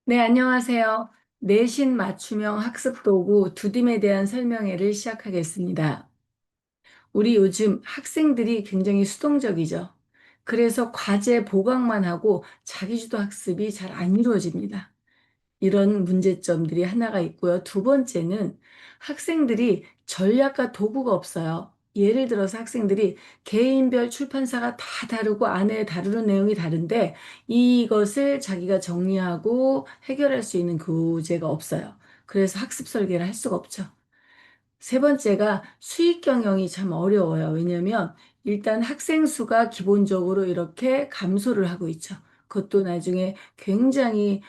네, 안녕하세요. 내신 맞춤형 학습 도구 두딤에 대한 설명회를 시작하겠습니다. 우리 요즘 학생들이 굉장히 수동적이죠. 그래서 과제 보강만 하고 자기주도 학습이 잘 안 이루어집니다. 이런 문제점들이 하나가 있고요. 두 번째는 학생들이 전략과 도구가 없어요. 예를 들어서 학생들이 개인별 출판사가 다 다르고 안에 다루는 내용이 다른데 이것을 자기가 정리하고 해결할 수 있는 교재가 없어요. 그래서 학습 설계를 할 수가 없죠. 세 번째가 수익 경영이 참 어려워요. 왜냐하면 일단 학생 수가 기본적으로 이렇게 감소를 하고 있죠. 그것도 나중에 굉장히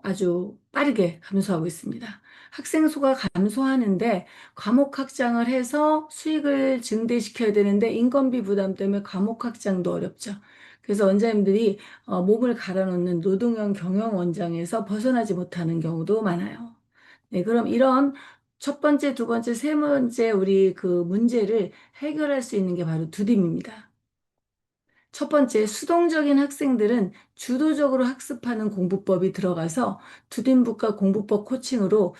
아주 빠르게 감소하고 있습니다. 학생 수가 감소하는데 과목 확장을 해서 수익을 증대시켜야 되는데 인건비 부담 때문에 과목 확장도 어렵죠. 그래서 원장님들이 몸을 갈아놓는 노동형 경영 원장에서 벗어나지 못하는 경우도 많아요. 네, 그럼 이런 첫 번째, 두 번째, 세 번째 우리 그 문제를 해결할 수 있는 게 바로 두딤입니다. 첫 번째, 수동적인 학생들은 주도적으로 학습하는 공부법이 들어가서 두딤북과 공부법 코칭으로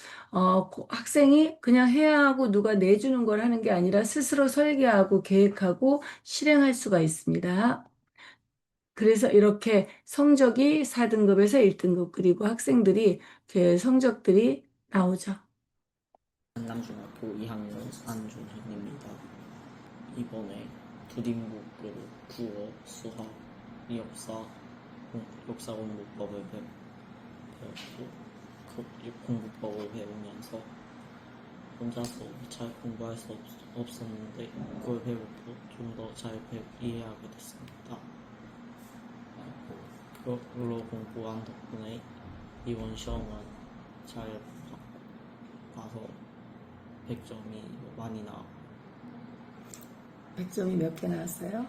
학생이 그냥 해야 하고 누가 내주는 걸 하는 게 아니라 스스로 설계하고 계획하고 실행할 수가 있습니다. 그래서 이렇게 성적이 4등급에서 1등급 그리고 학생들이 그 성적들이 나오죠. 한남중학교 2학년 안준현입니다. 이번에 두림국으로 국어, 수학, 역사 공부법을 배웠고 공부법을 배우면서 혼자서 잘 공부할 수 없었는데 그걸 배우고 좀 더 잘 이해하게 됐습니다. 그걸로 공부한 덕분에 이번 시험은 잘 봐서 100점이 많이 나왔고 100점이 몇 개 나왔어요?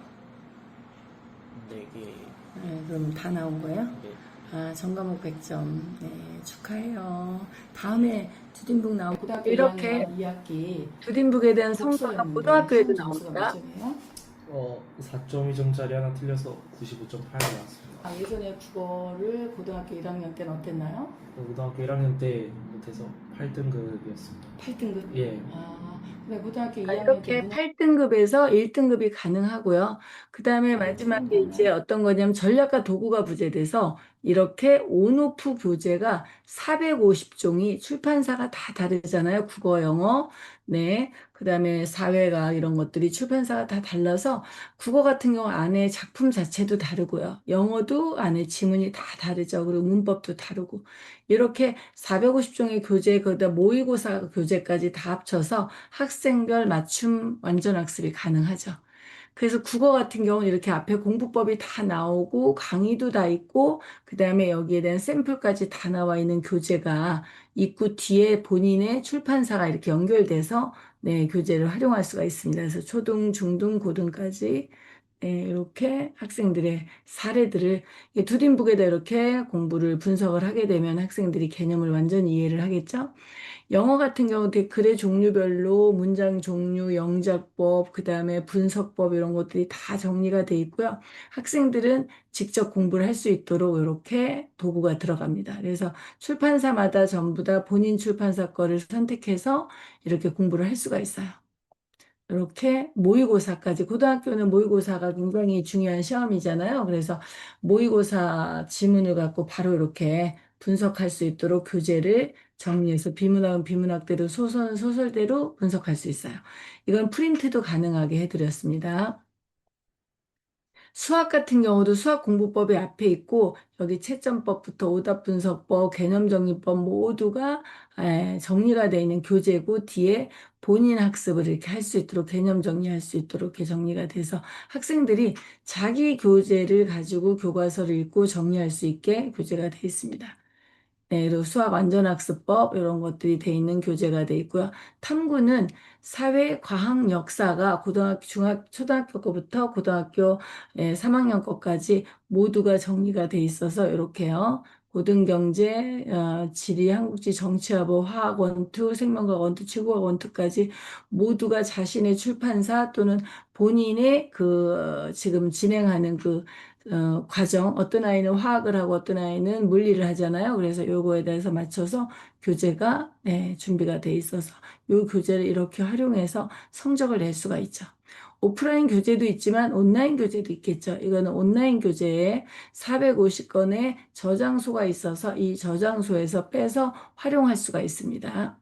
4개. 네, 그럼 다 나온 거예요? 네. 아, 전과목 100점. 네, 축하해요. 다음에 주딘북 나오고 이렇게 2학기 주딘북에 대한 성과가 독서였는데 고등학교에도 시험 점수가 몇 나옵니다. 점이에요? 4.2점짜리 하나 틀려서 95.8 나왔습니다. 아, 예전에 국어를 고등학교 1학년 때는 어땠나요? 고등학교 1학년 때 못해서 8등급이었습니다. 8등급? 예. 아, 근데 고등학교 2학년 때 이렇게 8등급에서 1등급이 가능하고요. 그 다음에 마지막에 이제 어떤 거냐면 전략과 도구가 부재돼서 이렇게 온오프 교재가 450종이 출판사가 다 다르잖아요. 국어, 영어. 네. 그 다음에 사회가 이런 것들이 출판사가 다 달라서 국어 같은 경우 안에 작품 자체도 다르고요. 영어도 안에 지문이 다 다르죠. 그리고 문법도 다르고. 이렇게 450종의 교재, 거기다 모의고사 교재까지 다 합쳐서 학생별 맞춤 완전 학습이 가능하죠. 그래서 국어 같은 경우는 이렇게 앞에 공부법이 다 나오고 강의도 다 있고 그다음에 여기에 대한 샘플까지 다 나와 있는 교재가 있고 뒤에 본인의 출판사가 이렇게 연결돼서 네, 교재를 활용할 수가 있습니다. 그래서 초등, 중등, 고등까지 네, 이렇게 학생들의 사례들을 두딘북에다 이렇게 공부를 분석을 하게 되면 학생들이 개념을 완전히 이해를 하겠죠. 영어 같은 경우도 글의 종류별로 문장 종류, 영작법, 그 다음에 분석법 이런 것들이 다 정리가 돼 있고요. 학생들은 직접 공부를 할 수 있도록 이렇게 도구가 들어갑니다. 그래서 출판사마다 전부 다 본인 출판사 거를 선택해서 이렇게 공부를 할 수가 있어요. 이렇게 모의고사까지 고등학교는 모의고사가 굉장히 중요한 시험이잖아요. 그래서 모의고사 지문을 갖고 바로 이렇게 분석할 수 있도록 교재를 정리해서 비문학은 비문학대로 소설은 소설대로 분석할 수 있어요. 이건 프린트도 가능하게 해드렸습니다. 수학 같은 경우도 수학 공부법이 앞에 있고 여기 채점법부터 오답 분석법, 개념 정리법 모두가 정리가 되어 있는 교재고 뒤에 본인 학습을 이렇게 할 수 있도록 개념 정리할 수 있도록 이렇게 정리가 돼서 학생들이 자기 교재를 가지고 교과서를 읽고 정리할 수 있게 교재가 되어 있습니다. 네, 그리고 수학 완전학습법 이런 것들이 돼 있는 교재가 돼 있고요. 탐구는 사회, 과학, 역사가 고등학교, 초등학교 거부터 고등학교 3학년 거까지 모두가 정리가 돼 있어서 이렇게요. 고등경제, 지리, 한국지, 정치화보, 화학 원투, 생명과학 원투, 지구과학 원투까지 모두가 자신의 출판사 또는 본인의 지금 진행하는 과정, 어떤 아이는 화학을 하고 어떤 아이는 물리를 하잖아요. 그래서 요거에 대해서 맞춰서 교재가 준비가 돼 있어서 요 교재를 이렇게 활용해서 성적을 낼 수가 있죠. 오프라인 교재도 있지만 온라인 교재도 있겠죠. 이거는 온라인 교재에 450건의 저장소가 있어서 이 저장소에서 빼서 활용할 수가 있습니다.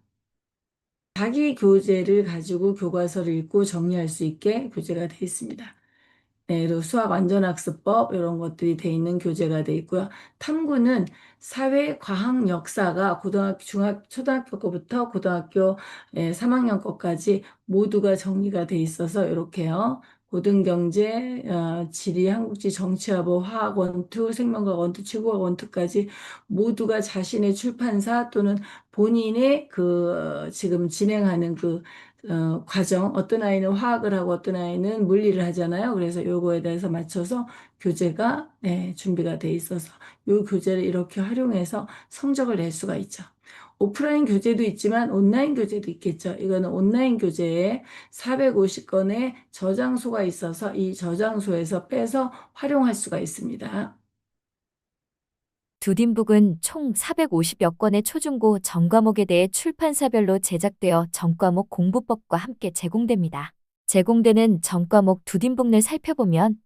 자기 교재를 가지고 교과서를 읽고 정리할 수 있게 교재가 되어 있습니다. 그리고 수학 완전학습법 이런 것들이 돼 있는 교재가 돼 있고요. 탐구는 사회, 과학, 역사가 고등학교, 초등학교 거부터 고등학교 3학년 거까지 모두가 정리가 돼 있어서 이렇게요. 고등경제, 지리, 한국지, 정치화보, 화학 원투, 생명과학 원투, 지구과학 원투까지 모두가 자신의 출판사 또는 본인의 지금 진행하는 과정, 어떤 아이는 화학을 하고 어떤 아이는 물리를 하잖아요. 그래서 요거에 대해서 맞춰서 교재가 준비가 돼 있어서 요 교재를 이렇게 활용해서 성적을 낼 수가 있죠. 오프라인 교재도 있지만 온라인 교재도 있겠죠. 이거는 온라인 교재에 450건의 저장소가 있어서 이 저장소에서 빼서 활용할 수가 있습니다. 두딘북은 총 450여 건의 초중고 전과목에 대해 출판사별로 제작되어 전과목 공부법과 함께 제공됩니다. 제공되는 전과목 두딘북을 살펴보면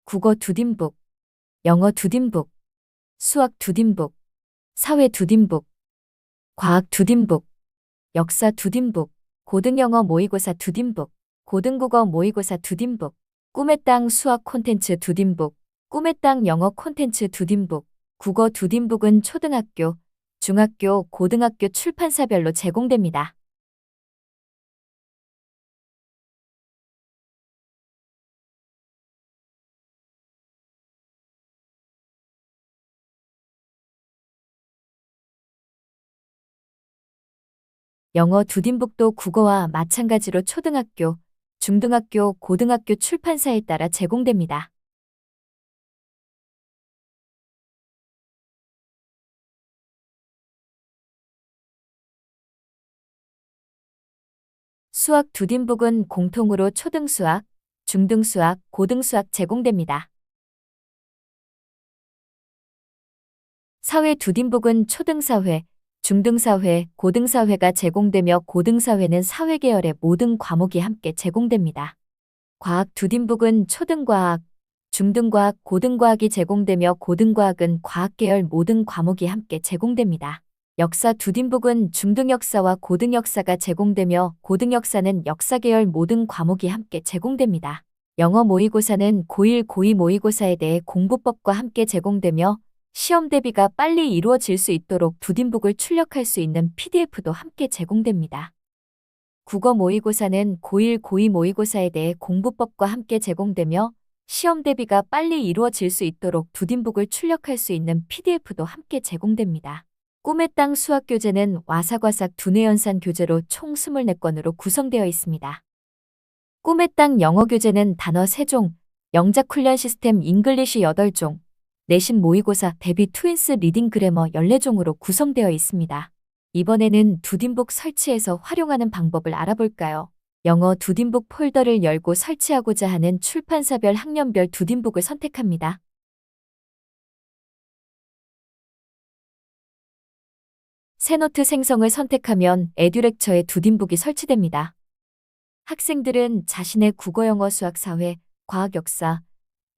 국어 두딘북, 영어 두딘북, 수학 두딘북, 사회 두딘북, 과학 두딘북, 역사 두딘북, 고등영어 모의고사 두딘북, 고등국어 모의고사 두딘북, 꿈의 땅 수학 콘텐츠 두딘북, 꿈의 땅 영어 콘텐츠 두딘북, 국어 두딘북은 초등학교, 중학교, 고등학교 출판사별로 제공됩니다. 영어 두딘북도 국어와 마찬가지로 초등학교, 중등학교, 고등학교 출판사에 따라 제공됩니다. 수학 두딘북은 공통으로 초등수학, 중등수학, 고등수학 제공됩니다. 사회 두딘북은 초등사회, 중등사회, 고등사회가 제공되며 고등사회는 사회계열의 모든 과목이 함께 제공됩니다. 과학 두딘북은 초등과학, 중등과학, 고등과학이 제공되며 고등과학은 과학계열 모든 과목이 함께 제공됩니다. 역사 두딘북은 중등역사와 고등역사가 제공되며 고등역사는 역사계열 모든 과목이 함께 제공됩니다. 영어 모의고사는 고1, 고2 모의고사에 대해 공부법과 함께 제공되며 시험 대비가 빨리 이루어질 수 있도록 두딘북을 출력할 수 있는 PDF도 함께 제공됩니다. 국어 모의고사는 고1, 고2 모의고사에 대해 공부법과 함께 제공되며 시험 대비가 빨리 이루어질 수 있도록 두딘북을 출력할 수 있는 PDF도 함께 제공됩니다. 꿈의 땅 수학교재는 와사과삭 두뇌연산 교재로 총 24건으로 구성되어 있습니다. 꿈의 땅 영어교재는 단어 3종, 영작훈련 시스템 잉글리시 8종, 내신 모의고사 대비 트윈스 리딩 그래머 14종으로 구성되어 있습니다. 이번에는 두딘북 설치해서 활용하는 방법을 알아볼까요? 영어 두딘북 폴더를 열고 설치하고자 하는 출판사별 학년별 두딘북을 선택합니다. 새 노트 생성을 선택하면 에듀렉처에 두딘북이 설치됩니다. 학생들은 자신의 국어, 영어, 수학, 사회, 과학, 역사,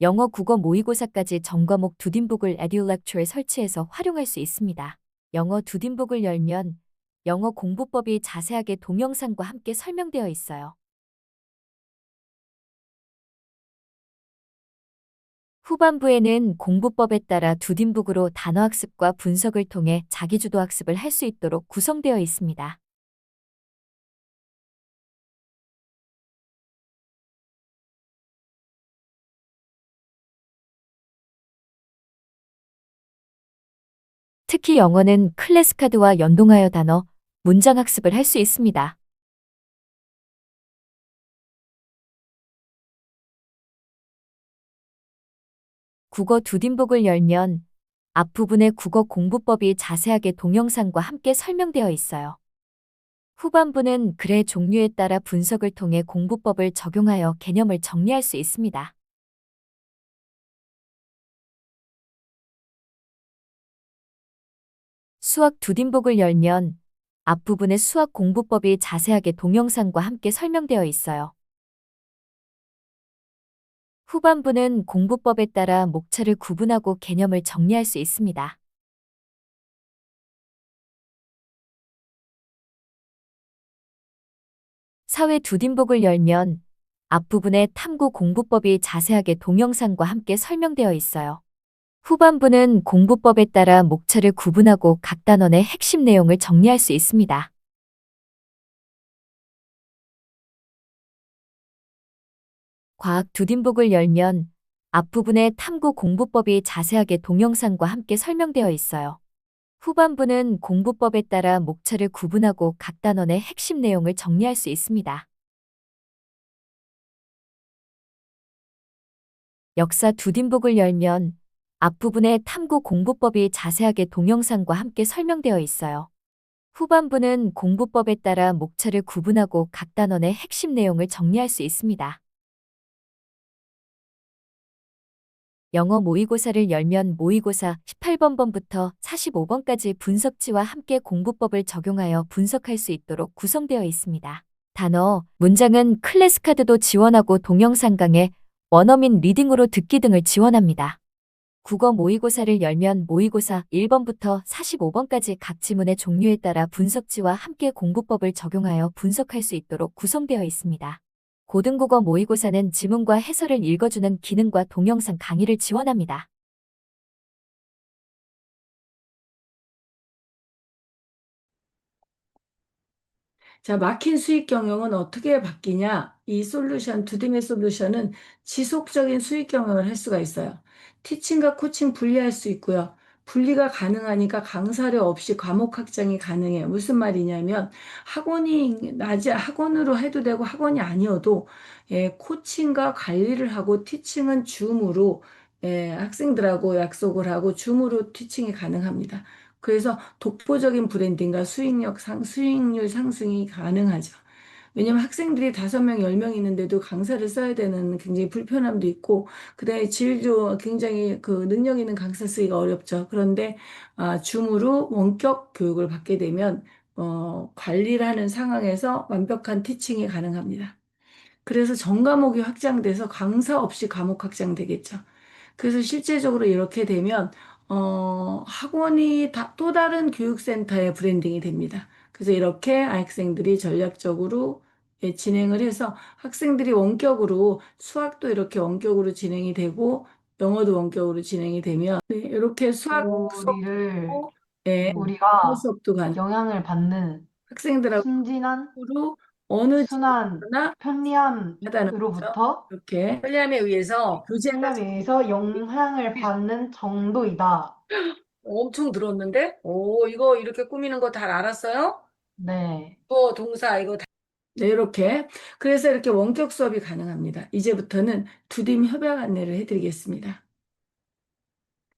영어, 국어 모의고사까지 전과목 두딘북을 에듀렉처에 설치해서 활용할 수 있습니다. 영어 두딘북을 열면 영어 공부법이 자세하게 동영상과 함께 설명되어 있어요. 후반부에는 공부법에 따라 두딘북으로 단어학습과 분석을 통해 자기주도 학습을 할 수 있도록 구성되어 있습니다. 특히 영어는 클래스카드와 연동하여 단어, 문장 학습을 할 수 있습니다. 국어 두딘북을 열면 앞부분에 국어 공부법이 자세하게 동영상과 함께 설명되어 있어요. 후반부는 글의 종류에 따라 분석을 통해 공부법을 적용하여 개념을 정리할 수 있습니다. 수학 두딘북을 열면 앞부분에 수학 공부법이 자세하게 동영상과 함께 설명되어 있어요. 후반부는 공부법에 따라 목차를 구분하고 개념을 정리할 수 있습니다. 사회 두딘북을 열면 앞부분에 탐구 공부법이 자세하게 동영상과 함께 설명되어 있어요. 후반부는 공부법에 따라 목차를 구분하고 각 단원의 핵심 내용을 정리할 수 있습니다. 과학 두딘북을 열면 앞부분에 탐구 공부법이 자세하게 동영상과 함께 설명되어 있어요. 후반부는 공부법에 따라 목차를 구분하고 각 단원의 핵심 내용을 정리할 수 있습니다. 역사 두딘북을 열면 앞부분에 탐구 공부법이 자세하게 동영상과 함께 설명되어 있어요. 후반부는 공부법에 따라 목차를 구분하고 각 단원의 핵심 내용을 정리할 수 있습니다. 영어 모의고사를 열면 모의고사 18번부터 45번까지 분석지와 함께 공부법을 적용하여 분석할 수 있도록 구성되어 있습니다. 단어, 문장은 클래스 카드도 지원하고 동영상 강의, 원어민 리딩으로 듣기 등을 지원합니다. 국어 모의고사를 열면 모의고사 1번부터 45번까지 각 지문의 종류에 따라 분석지와 함께 공부법을 적용하여 분석할 수 있도록 구성되어 있습니다. 고등국어 모의고사는 지문과 해설을 읽어주는 기능과 동영상 강의를 지원합니다. 자, 막힌 수익 경영은 어떻게 바뀌냐? 이 솔루션, 두둠의 솔루션은 지속적인 수익 경영을 할 수가 있어요. 티칭과 코칭 분리할 수 있고요. 분리가 가능하니까 강사료 없이 과목 확장이 가능해요. 무슨 말이냐면 학원이 학원으로 해도 되고 학원이 아니어도 코칭과 관리를 하고 티칭은 줌으로 학생들하고 약속을 하고 줌으로 티칭이 가능합니다. 그래서 독보적인 브랜딩과 수익률 상승이 가능하죠. 왜냐면 학생들이 5명, 10명 있는데도 강사를 써야 되는 굉장히 불편함도 있고, 그다음에 질도 굉장히 그 능력 있는 강사 쓰기가 어렵죠. 그런데 줌으로 원격 교육을 받게 되면 관리를 하는 상황에서 완벽한 티칭이 가능합니다. 그래서 전 과목이 확장돼서 강사 없이 과목 확장되겠죠. 그래서 실제적으로 이렇게 되면 학원이 또 다른 교육센터의 브랜딩이 됩니다. 그래서 이렇게 학생들이 전략적으로 진행을 해서 학생들이 원격으로 수학도 이렇게 원격으로 진행이 되고 영어도 원격으로 진행이 되면 이렇게 수학 수업도 우리를 하고 영어 우리가 수업도 가능. 영향을 받는 학생들하고 순진한, 어느 순한, 지역이나 하다는 거죠. 편리함으로부터 이렇게 편리함에 의해서 교재가 편리함에 의해서 영향을 받는 정도이다. 엄청 늘었는데? 오, 이거 이렇게 꾸미는 거 다 알았어요? 네. 동사 이거 다. 네, 이렇게. 그래서 이렇게 원격 수업이 가능합니다. 이제부터는 두딤 협약 안내를 해드리겠습니다.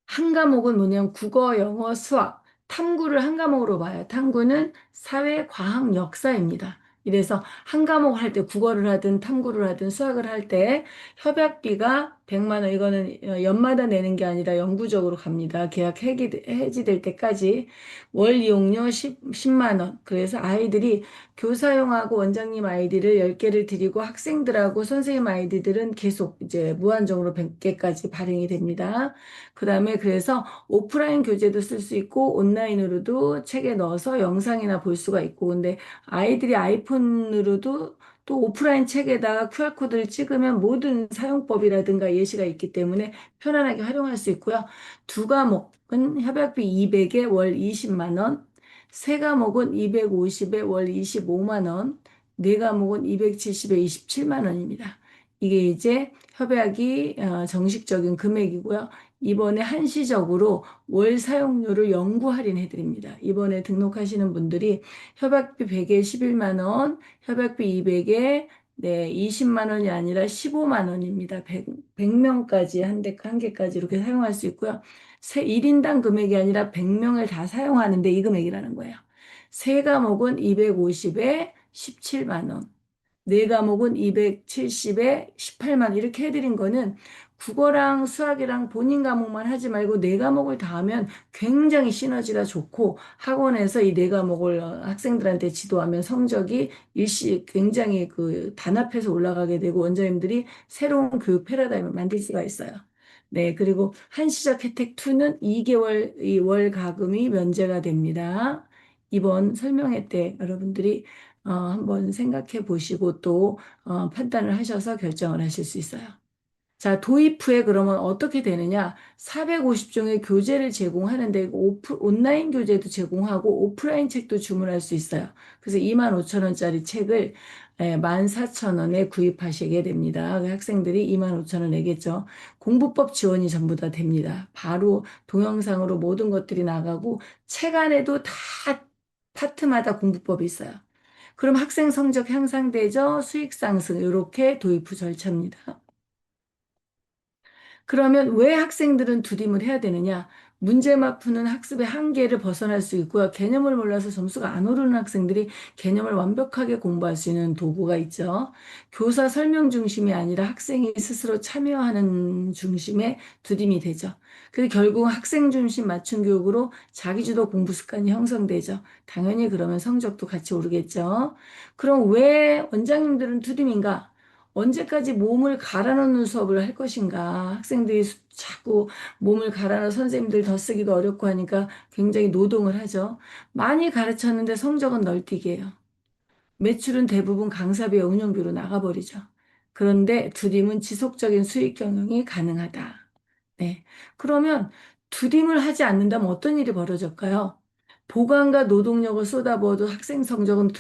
한 과목은 뭐냐면 국어, 영어, 수학, 탐구를 한 과목으로 봐요. 탐구는 사회, 과학, 역사입니다. 이래서 한 과목 할 때 국어를 하든 탐구를 하든 수학을 할 때 협약비가 100만 원, 이거는 연마다 내는 게 아니라 영구적으로 갑니다. 계약 해지될 때까지 월 이용료 10만 원. 그래서 아이들이 교사용하고 원장님 아이디를 10개를 드리고 학생들하고 선생님 아이디들은 계속 이제 무한정으로 100개까지 발행이 됩니다. 그 다음에 그래서 오프라인 교재도 쓸 수 있고 온라인으로도 책에 넣어서 영상이나 볼 수가 있고 근데 아이들이 아이폰으로도 또 오프라인 책에다가 QR코드를 찍으면 모든 사용법이라든가 예시가 있기 때문에 편안하게 활용할 수 있고요. 두 과목은 협약비 200에 월 20만 원, 세 과목은 250에 월 25만 원, 네 과목은 270에 27만 원입니다. 이게 이제 협약이 정식적인 금액이고요. 이번에 한시적으로 월 사용료를 영구 할인해 드립니다. 이번에 등록하시는 분들이 협약비 100에 11만 원, 협약비 200에 20만 원이 아니라 15만 원입니다. 100명까지 한 개까지 이렇게 사용할 수 있고요. 1인당 금액이 아니라 100명을 다 사용하는데 이 금액이라는 거예요. 세 과목은 250에 17만 원. 네 과목은 270에 18만 원 이렇게 해드린 거는 국어랑 수학이랑 본인 과목만 하지 말고 네 과목을 다 하면 굉장히 시너지가 좋고 학원에서 이 네 과목을 학생들한테 지도하면 성적이 일시 굉장히 그 단합해서 올라가게 되고 원장님들이 새로운 교육 패러다임을 만들 수가 있어요. 네, 그리고 한시적 혜택 2는 2개월 이 월 가금이 면제가 됩니다. 이번 설명회 때 여러분들이 한번 생각해 보시고 또 판단을 하셔서 결정을 하실 수 있어요. 자, 도입 후에 그러면 어떻게 되느냐? 450종의 교재를 제공하는데 온라인 교재도 제공하고 오프라인 책도 주문할 수 있어요. 그래서 25,000원짜리 책을 14,000원에 구입하시게 됩니다. 그 학생들이 25,000원 내겠죠. 공부법 지원이 전부 다 됩니다. 바로 동영상으로 모든 것들이 나가고 책 안에도 다 파트마다 공부법이 있어요. 그럼 학생 성적 향상되죠? 수익 상승 이렇게 도입 후 절차입니다. 그러면 왜 학생들은 두림을 해야 되느냐? 문제만 푸는 학습의 한계를 벗어날 수 있고요. 개념을 몰라서 점수가 안 오르는 학생들이 개념을 완벽하게 공부할 수 있는 도구가 있죠. 교사 설명 중심이 아니라 학생이 스스로 참여하는 중심의 두림이 되죠. 그래서 결국 학생 중심 맞춤 교육으로 자기주도 공부 습관이 형성되죠. 당연히 그러면 성적도 같이 오르겠죠. 그럼 왜 원장님들은 두림인가? 언제까지 몸을 갈아넣는 수업을 할 것인가? 학생들이 자꾸 몸을 갈아넣어 선생님들 더 쓰기도 어렵고 하니까 굉장히 노동을 하죠. 많이 가르쳤는데 성적은 널뛰기예요. 매출은 대부분 강사비와 운영비로 나가버리죠. 그런데 두림은 지속적인 수익 경영이 가능하다. 네. 그러면 두림을 하지 않는다면 어떤 일이 벌어질까요? 보강과 노동력을 쏟아부어도 학생 성적은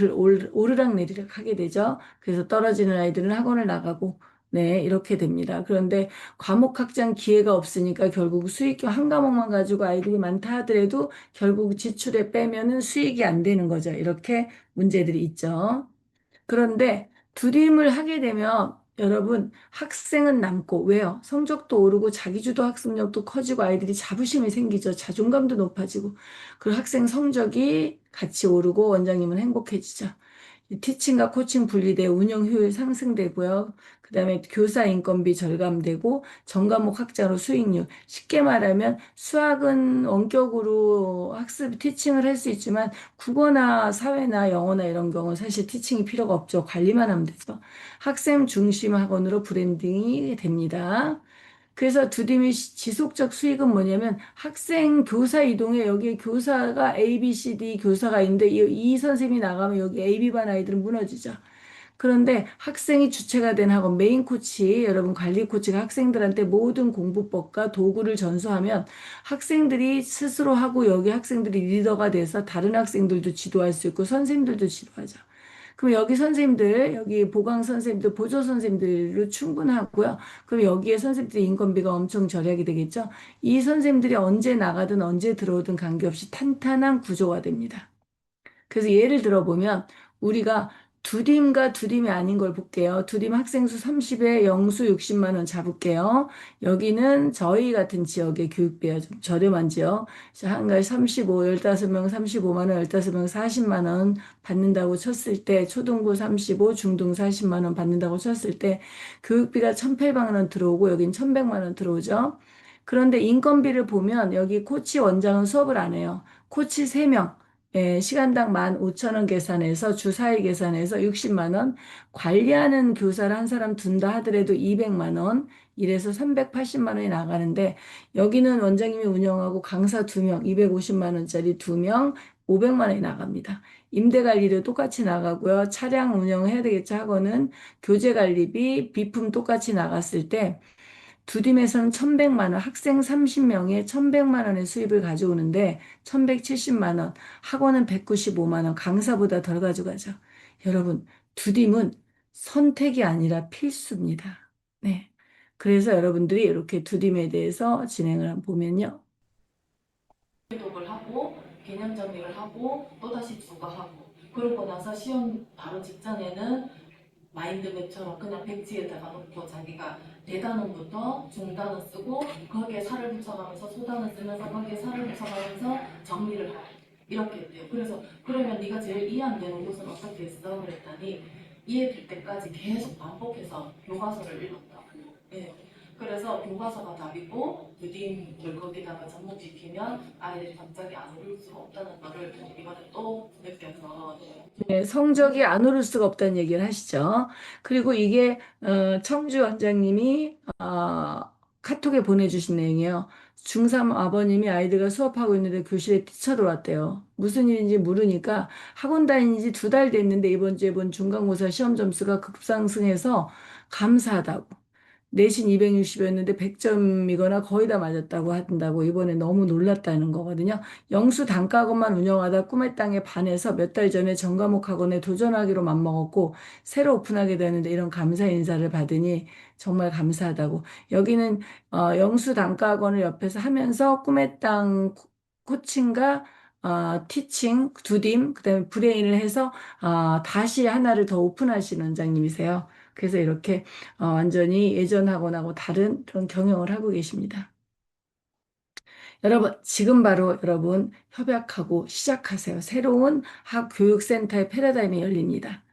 오르락내리락 하게 되죠. 그래서 떨어지는 아이들은 학원을 나가고, 네, 이렇게 됩니다. 그런데 과목 확장 기회가 없으니까 결국 수익 한 과목만 가지고 아이들이 많다 하더라도 결국 지출에 빼면은 수익이 안 되는 거죠. 이렇게 문제들이 있죠. 그런데 두림을 하게 되면 여러분 학생은 남고 왜요? 성적도 오르고 자기주도 학습력도 커지고 아이들이 자부심이 생기죠. 자존감도 높아지고 그리고 학생 성적이 같이 오르고 원장님은 행복해지죠. 이 티칭과 코칭 분리돼 운영 효율 상승되고요. 그다음에 교사 인건비 절감되고 전과목 확장으로 수익률. 쉽게 말하면 수학은 원격으로 학습 티칭을 할 수 있지만 국어나 사회나 영어나 이런 경우는 사실 티칭이 필요가 없죠. 관리만 하면 되죠. 학생 중심 학원으로 브랜딩이 됩니다. 그래서 두림이 지속적 수익은 뭐냐면 학생 교사 이동에 여기 교사가 A, B, C, D 교사가 있는데 이 선생님이 나가면 여기 A, B반 아이들은 무너지죠. 그런데 학생이 주체가 된 학원 메인 코치, 여러분 관리 코치가 학생들한테 모든 공부법과 도구를 전수하면 학생들이 스스로 하고 여기 학생들이 리더가 돼서 다른 학생들도 지도할 수 있고 선생님들도 지도하죠. 그럼 여기 선생님들, 여기 보강 선생님들, 보조 선생님들로 충분하고요. 그럼 여기에 선생님들의 인건비가 엄청 절약이 되겠죠. 이 선생님들이 언제 나가든 언제 들어오든 관계없이 탄탄한 구조가 됩니다. 그래서 예를 들어보면 우리가 두림과 두림이 아닌 걸 볼게요. 두림 학생 수 30에 영수 60만 원 잡을게요. 여기는 저희 같은 지역의 교육비가 좀 저렴한 지역. 한가위 35, 15명 35만 원, 15명 40만 원 받는다고 쳤을 때 초등부 35, 중등 40만 원 받는다고 쳤을 때 교육비가 1,800만 원 들어오고 여긴 1,100만 원 들어오죠. 그런데 인건비를 보면 여기 코치 원장은 수업을 안 해요. 코치 3명. 시간당 15,000원 계산해서 주 4일 계산해서 60만 원, 관리하는 교사를 한 사람 둔다 하더라도 200만 원, 이래서 380만 원이 나가는데 여기는 원장님이 운영하고 강사 2명, 250만 원짜리 2명, 500만 원이 나갑니다. 임대 관리료 똑같이 나가고요. 차량 운영해야 되겠죠. 학원은 교재 관리비, 비품 똑같이 나갔을 때 두림에서는 1,100만 원, 학생 30명에 1,100만 원의 수입을 가져오는데 1,170만 원, 학원은 195만 원, 강사보다 덜 가져가죠. 여러분, 두림은 선택이 아니라 필수입니다. 네. 그래서 여러분들이 이렇게 두림에 대해서 진행을 한번 보면요. 독을 하고 개념 정리를 하고 또다시 주거하고 그러고 나서 시험 바로 직전에는 마인드맵처럼 그냥 백지에다가 놓고 자기가 대단원부터 중단원 쓰고 거기에 살을 붙여가면서 소단원 쓰면서 거기에 살을 붙여가면서 정리를 하고 이렇게 돼요. 그래서 그러면 네가 제일 이해 안 되는 곳은 어떻게 했어? 그랬더니 이해될 때까지 계속 반복해서 교과서를 읽었다고. 예. 그래서 교과서가 답이고 부딩을 거기다가 접목시키면 아이들이 갑자기 안 오를 수가 없다는 거를 이번에 또 느껴서 네, 성적이 안 오를 수가 없다는 얘기를 하시죠. 그리고 이게 청주 원장님이 카톡에 보내주신 내용이에요. 중3 아버님이 아이들과 수업하고 있는데 교실에 뛰쳐들어왔대요. 무슨 일인지 물으니까 학원 다닌 지 2달 됐는데 이번 주에 본 중간고사 시험 점수가 급상승해서 감사하다고. 내신 260이었는데 100점이거나 거의 다 맞았다고 한다고 이번에 너무 놀랐다는 거거든요. 영수 단과학원만 운영하다 꿈의 땅에 반해서 몇 달 전에 전과목 학원에 도전하기로 맘먹었고 새로 오픈하게 되는데 이런 감사 인사를 받으니 정말 감사하다고. 여기는 영수 단과학원을 옆에서 하면서 꿈의 땅 코칭과 티칭, 두딤, 그다음에 브레인을 해서 다시 하나를 더 오픈하신 원장님이세요. 그래서 이렇게 완전히 예전하고나고 다른 그런 경영을 하고 계십니다. 여러분, 지금 바로 여러분 협약하고 시작하세요. 새로운 학교육센터의 패러다임이 열립니다.